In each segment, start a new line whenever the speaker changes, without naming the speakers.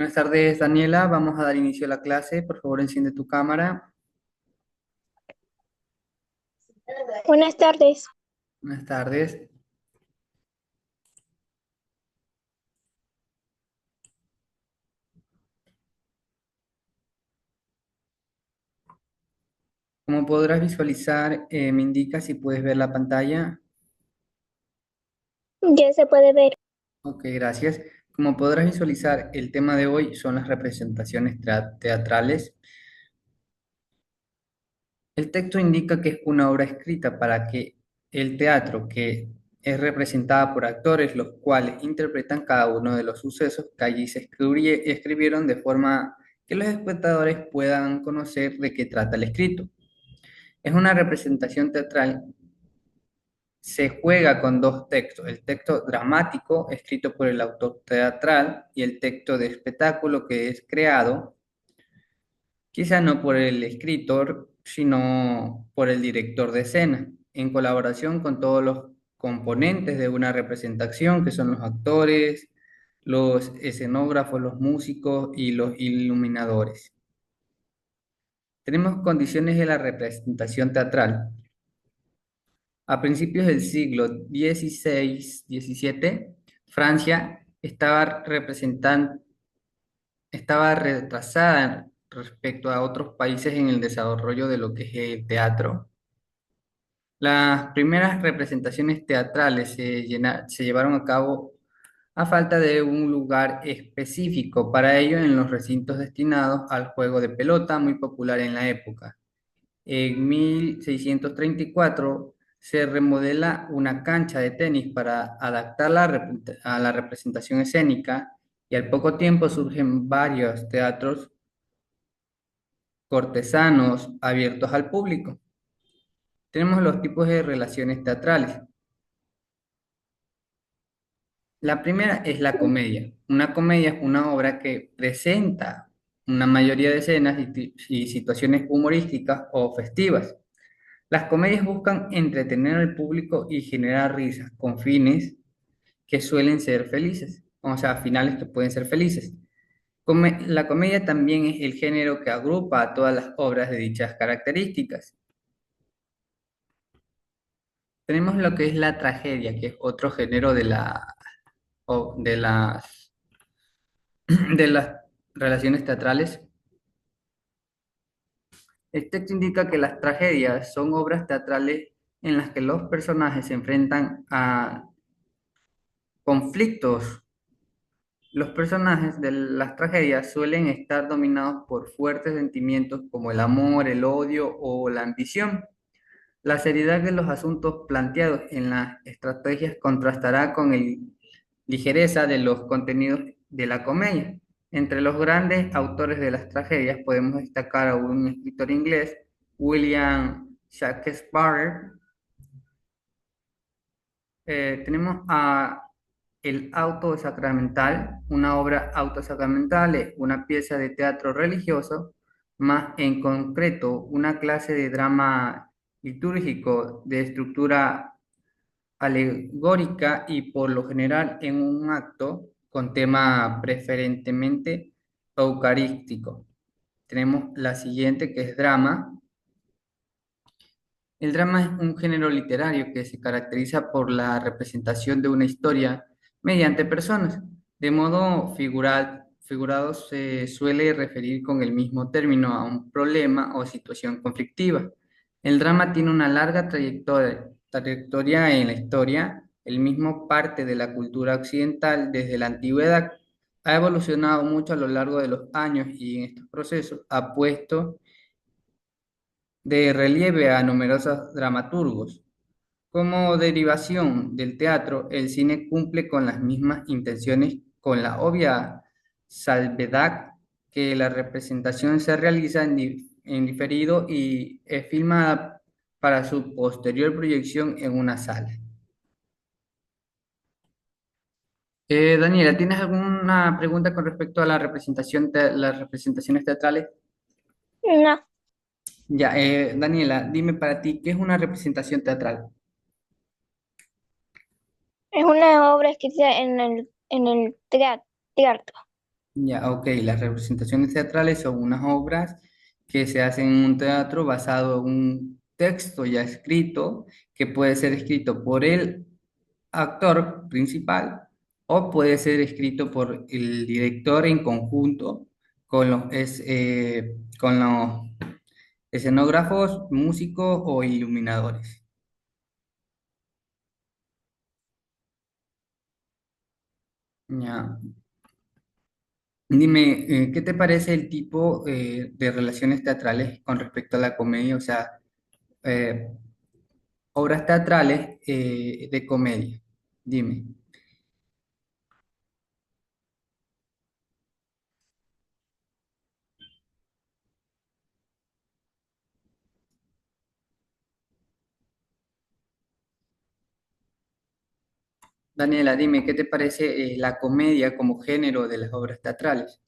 Buenas tardes, Daniela. Vamos a dar inicio a la clase. Por favor, enciende tu cámara.
Buenas tardes.
Buenas tardes. Como podrás visualizar, me indica si puedes ver la pantalla.
Ya se puede ver.
Ok, gracias. Como podrás visualizar, el tema de hoy son las representaciones teatrales. El texto indica que es una obra escrita para que el teatro, que es representada por actores, los cuales interpretan cada uno de los sucesos que allí se escribieron de forma que los espectadores puedan conocer de qué trata el escrito. Es una representación teatral. Se juega con dos textos, el texto dramático escrito por el autor teatral y el texto de espectáculo que es creado, quizá no por el escritor, sino por el director de escena, en colaboración con todos los componentes de una representación, que son los actores, los escenógrafos, los músicos y los iluminadores. Tenemos condiciones de la representación teatral. A principios del siglo XVI-XVII, Francia estaba retrasada respecto a otros países en el desarrollo de lo que es el teatro. Las primeras representaciones teatrales se llevaron a cabo a falta de un lugar específico para ello en los recintos destinados al juego de pelota, muy popular en la época. En 1634 se remodela una cancha de tenis para adaptarla a la representación escénica y al poco tiempo surgen varios teatros cortesanos abiertos al público. Tenemos los tipos de relaciones teatrales. La primera es la comedia. Una comedia es una obra que presenta una mayoría de escenas y situaciones humorísticas o festivas. Las comedias buscan entretener al público y generar risas con fines que suelen ser felices, o sea, finales que pueden ser felices. La comedia también es el género que agrupa a todas las obras de dichas características. Tenemos lo que es la tragedia, que es otro género de de las relaciones teatrales. El texto indica que las tragedias son obras teatrales en las que los personajes se enfrentan a conflictos. Los personajes de las tragedias suelen estar dominados por fuertes sentimientos como el amor, el odio o la ambición. La seriedad de los asuntos planteados en las estrategias contrastará con la ligereza de los contenidos de la comedia. Entre los grandes autores de las tragedias podemos destacar a un escritor inglés, William Shakespeare. Tenemos a el auto sacramental. Una obra autosacramental es una pieza de teatro religioso, más en concreto una clase de drama litúrgico de estructura alegórica y por lo general en un acto con tema preferentemente eucarístico. Tenemos la siguiente que es drama. El drama es un género literario que se caracteriza por la representación de una historia mediante personas. De modo figurado se suele referir con el mismo término a un problema o situación conflictiva. El drama tiene una larga trayectoria en la historia. El mismo parte de la cultura occidental desde la antigüedad. Ha evolucionado mucho a lo largo de los años y en estos procesos ha puesto de relieve a numerosos dramaturgos. Como derivación del teatro, el cine cumple con las mismas intenciones, con la obvia salvedad que la representación se realiza en diferido y es filmada para su posterior proyección en una sala. Daniela, ¿tienes alguna pregunta con respecto a la las representaciones teatrales?
No,
Ya, Daniela, dime para ti, ¿qué es una representación teatral?
es una obra escrita en el teatro.
Ya, ok, las representaciones teatrales son unas obras que se hacen en un teatro basado en un texto ya escrito, que puede ser escrito por el actor principal o puede ser escrito por el director en conjunto con los escenógrafos, músicos o iluminadores. Ya. Dime, ¿qué te parece el tipo de relaciones teatrales con respecto a la comedia? O sea, eh, obras teatrales de comedia. Dime. Daniela, dime, ¿qué te parece la comedia como género de las obras teatrales?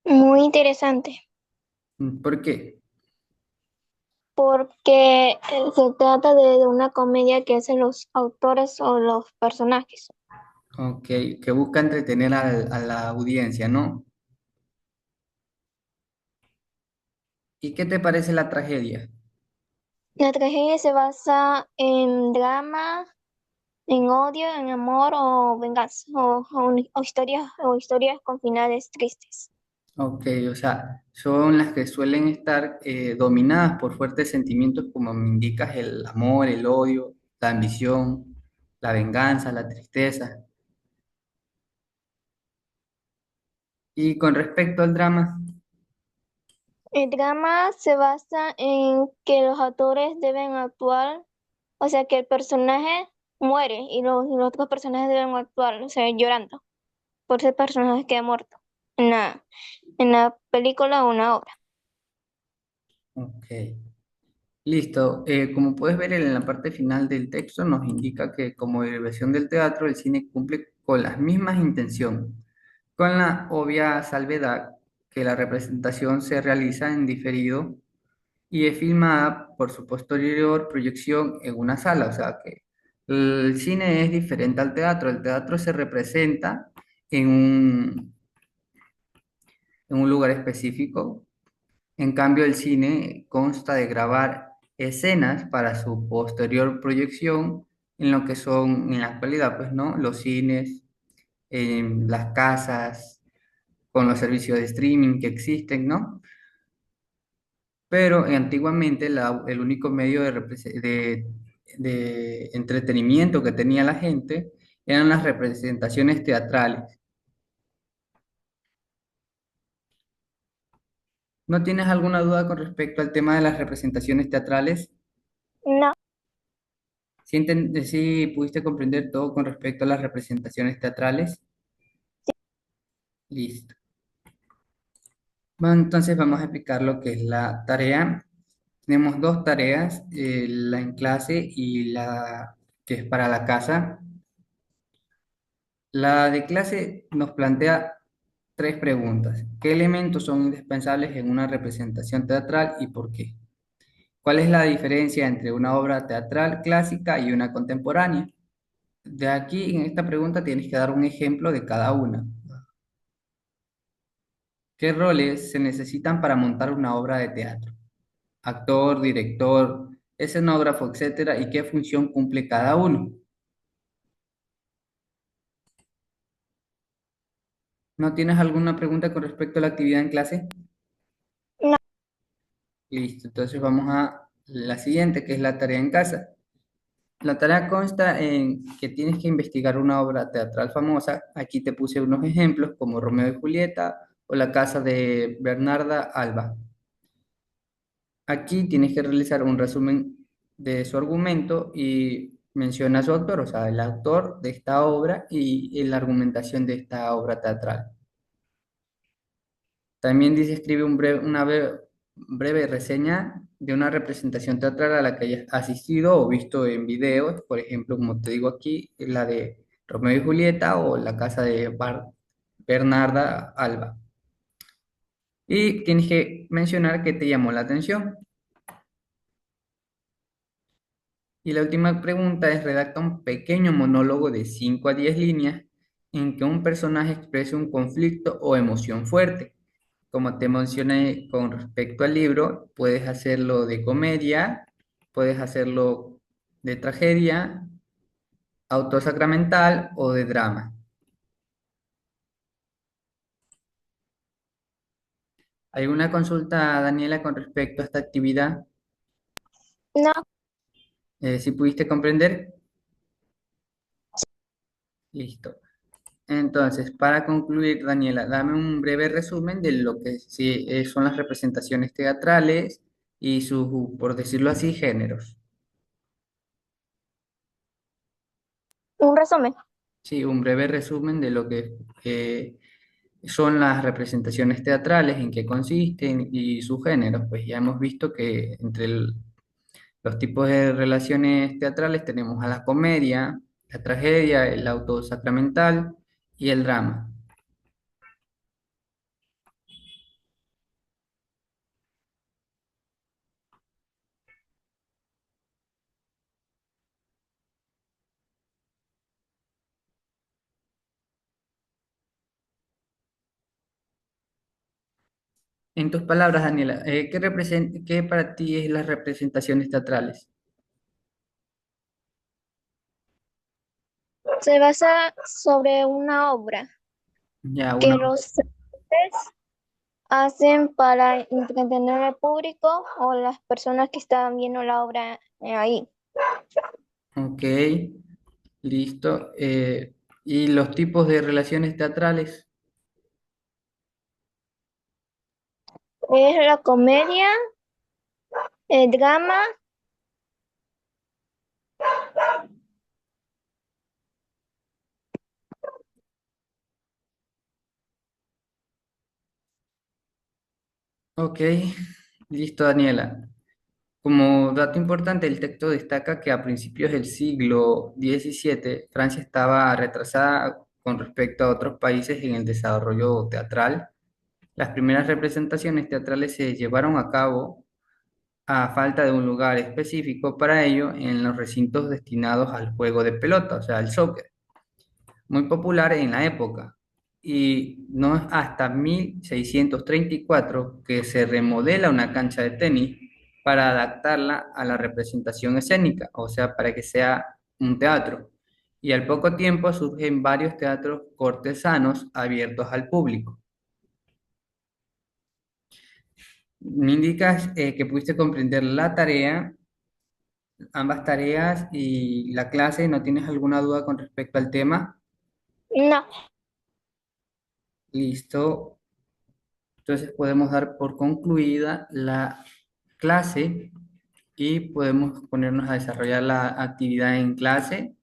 Muy interesante,
¿Por qué?
porque se trata de una comedia que hacen los autores o los personajes.
Ok, que busca entretener a la audiencia, ¿no? ¿Y qué te parece la tragedia?
La tragedia se basa en drama, en odio, en amor o venganza, o historias con finales tristes.
Ok, o sea, son las que suelen estar dominadas por fuertes sentimientos como me indicas el amor, el odio, la ambición, la venganza, la tristeza. Y con respecto al drama,
El drama se basa en que los actores deben actuar, o sea, que el personaje muere y los otros personajes deben actuar, o sea, llorando por ese personaje que ha muerto en la película o una obra.
ok. Listo. Como puedes ver en la parte final del texto, nos indica que como derivación del teatro, el cine cumple con las mismas intenciones, con la obvia salvedad que la representación se realiza en diferido y es filmada por su posterior proyección en una sala. O sea que el cine es diferente al teatro. El teatro se representa en en un lugar específico. En cambio, el cine consta de grabar escenas para su posterior proyección en lo que son en la actualidad, pues, ¿no? Los cines, en las casas, con los servicios de streaming que existen, ¿no? Pero antiguamente el único medio de entretenimiento que tenía la gente eran las representaciones teatrales. ¿No tienes alguna duda con respecto al tema de las representaciones teatrales?
No,
¿Sí pudiste comprender todo con respecto a las representaciones teatrales? Listo. Bueno, entonces vamos a explicar lo que es la tarea. Tenemos dos tareas, la en clase y la que es para la casa. La de clase nos plantea tres preguntas. ¿Qué elementos son indispensables en una representación teatral y por qué? ¿Cuál es la diferencia entre una obra teatral clásica y una contemporánea? De aquí, en esta pregunta, tienes que dar un ejemplo de cada una. ¿Qué roles se necesitan para montar una obra de teatro? Actor, director, escenógrafo, etcétera, y qué función cumple cada uno. ¿No tienes alguna pregunta con respecto a la actividad en clase?
no.
Listo, entonces vamos a la siguiente, que es la tarea en casa. La tarea consta en que tienes que investigar una obra teatral famosa. Aquí te puse unos ejemplos como Romeo y Julieta o La casa de Bernarda Alba. Aquí tienes que realizar un resumen de su argumento y menciona a su autor, o sea, el autor de esta obra y la argumentación de esta obra teatral. También dice, escribe breve reseña de una representación teatral a la que hayas asistido o visto en videos, por ejemplo, como te digo aquí, la de Romeo y Julieta o la casa de Bernarda Alba. Y tienes que mencionar qué te llamó la atención. Y la última pregunta es, redacta un pequeño monólogo de 5 a 10 líneas en que un personaje exprese un conflicto o emoción fuerte. Como te mencioné con respecto al libro, puedes hacerlo de comedia, puedes hacerlo de tragedia, autosacramental o de drama. ¿Alguna consulta, Daniela, con respecto a esta actividad?
No,
Si pudiste comprender, listo. Entonces, para concluir, Daniela, dame un breve resumen de lo que sí, son las representaciones teatrales y sus, por decirlo así, géneros.
un resumen.
Sí, un breve resumen de lo que son las representaciones teatrales, en qué consisten y sus géneros. Pues ya hemos visto que entre los tipos de relaciones teatrales tenemos a la comedia, la tragedia, el auto sacramental y el drama. En tus palabras, Daniela, ¿qué para ti es las representaciones teatrales?
Se basa sobre una obra
Ya,
que
uno.
los actores hacen para entretener al público o las personas que están viendo la obra ahí.
Ok, listo. ¿Y los tipos de relaciones teatrales?
Es la comedia, el drama,
Ok, listo, Daniela. Como dato importante, el texto destaca que a principios del siglo XVII, Francia estaba retrasada con respecto a otros países en el desarrollo teatral. Las primeras representaciones teatrales se llevaron a cabo a falta de un lugar específico para ello en los recintos destinados al juego de pelota, o sea, al soccer, muy popular en la época. Y no es hasta 1634 que se remodela una cancha de tenis para adaptarla a la representación escénica, o sea, para que sea un teatro. Y al poco tiempo surgen varios teatros cortesanos abiertos al público. Me indicas que pudiste comprender la tarea, ambas tareas y la clase. ¿No tienes alguna duda con respecto al tema?
no.
Listo. Entonces podemos dar por concluida la clase y podemos ponernos a desarrollar la actividad en clase.